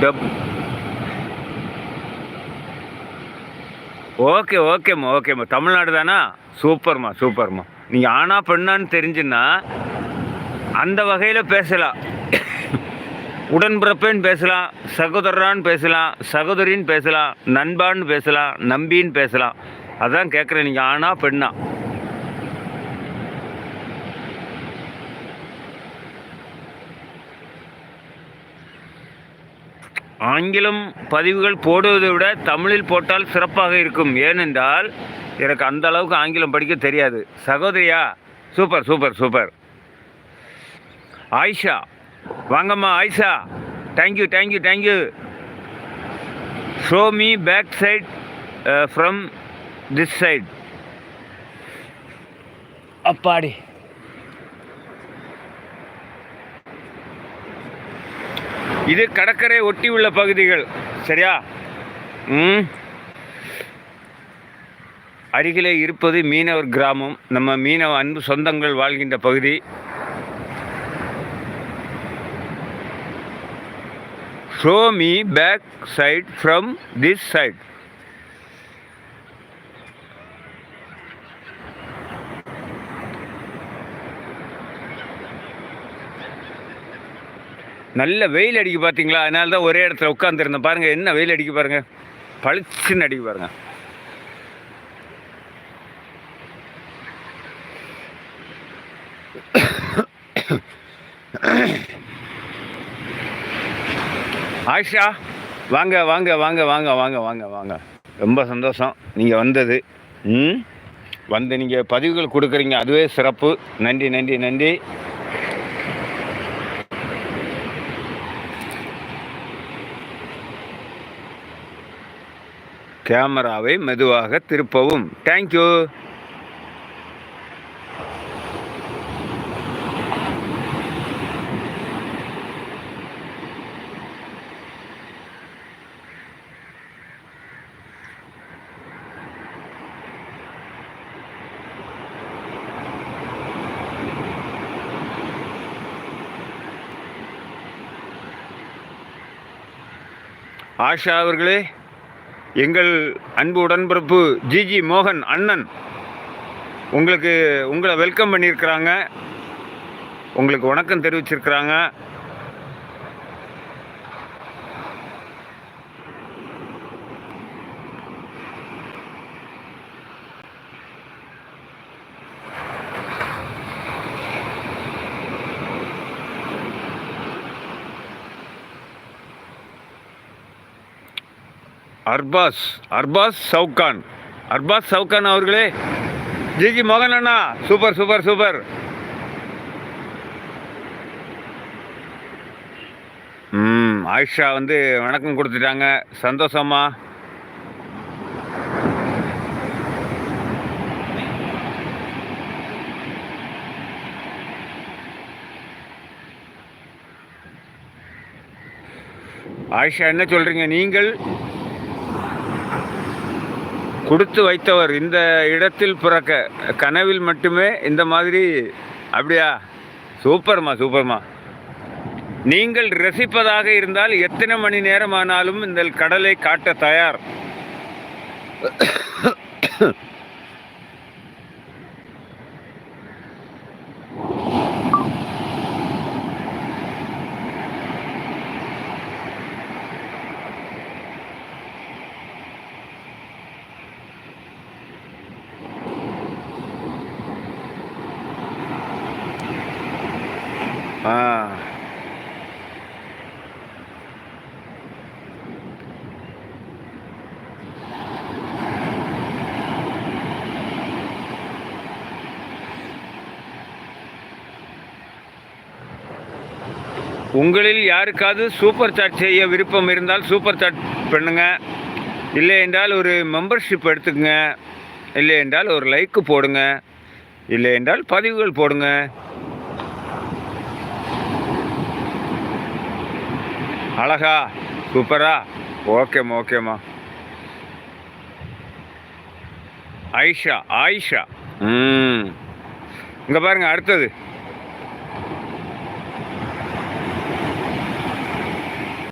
Dub okay ஓகேம்மா ஓகேம்மா. தமிழ்நாடு தானா? சூப்பர்மா சூப்பர்மா. நீங்கள் ஆனா பெண்ணான்னு தெரிஞ்சுன்னா அந்த வகையில் பேசலாம். உடன்பிறப்பேன்னு பேசலாம், சகோதரரான்னு பேசலாம், சகோதரின்னு பேசலாம், நண்பான்னு பேசலாம், நம்பின்னு பேசலாம். அதான் கேட்குறேன், நீங்கள் ஆனா பெண்ணா? ஆங்கிலம் பதிவுகள் போடுவதை விட தமிழில் போட்டால் சிறப்பாக இருக்கும். ஏனென்றால் எனக்கு அந்த அளவுக்கு ஆங்கிலம் படிக்க தெரியாது. சகோதரியா? Super super super. ஆயிஷா வாங்கம்மா. Ayesha thank you thank you thank you. Show me back side from this side. அப்பாடி. இது கடற்கரை ஒட்டி உள்ள பகுதிகள், சரியா? அருகிலே இருப்பது மீனவர் கிராமம். நம்ம மீனவ அன்பு சொந்தங்கள் வாழ்கின்ற பகுதி. Show me back side from this side. நல்ல வெயில் அடிக்க பார்த்தீங்களா? அதனால தான் ஒரே இடத்துல உட்காந்துருந்தேன். பாருங்கள் என்ன வெயில் அடிக்க பாருங்கள், பளிச்சுன்னு அடிக்க பாருங்கள். ஆயிஷா வாங்க வாங்க வாங்க வாங்க வாங்க வாங்க வாங்க. ரொம்ப சந்தோஷம் நீங்கள் வந்தது. வந்து நீங்கள் பதிவுகள் கொடுக்குறீங்க, அதுவே சிறப்பு. நன்றி நன்றி நன்றி. கேமராவை மெதுவாக திருப்பவும். தேங்க்யூ. ஆஷா அவர்களே, எங்கள் அன்பு உடன்பிறப்பு ஜிஜி மோகன் அண்ணன் உங்களை வெல்கம் பண்ணியிருக்கிறாங்க, உங்களுக்கு வணக்கம் தெரிவிச்சிருக்கிறாங்க. அர்பாஸ் சவுகான் அவர்களே, ஜிஜி மோகன் அண்ணா, சூப்பர் சூப்பர் சூப்பர். ஆயிஷா வந்து வணக்கம் கொடுத்துட்டாங்க, சந்தோஷமா. ஆயிஷா என்ன சொல்றீங்க? நீங்கள் கொடுத்து வைத்தவர், இந்த இடத்தில் பிறக்க கனவில் மட்டுமே இந்த மாதிரி. அப்படியா? சூப்பர்மா சூப்பர்மா. நீங்கள் ரசிப்பதாக இருந்தால் எத்தனை மணி நேரமானாலும் இந்த கடலை காட்ட தயார். உங்களில் யாருக்காவது சூப்பர் சாட் செய்ய விருப்பம் இருந்தால் சூப்பர் சாட் பண்ணுங்க. இல்லை என்றால் ஒரு மெம்பர்ஷிப் எடுத்துக்கங்க. இல்லை என்றால் ஒரு லைக்கு போடுங்க. இல்லை என்றால் பதிவுகள் போடுங்க. அழகா? சூப்பரா? ஓகேம்மா ஓகேம்மா. ஆயிஷா இங்கே பாருங்க, அடுத்தது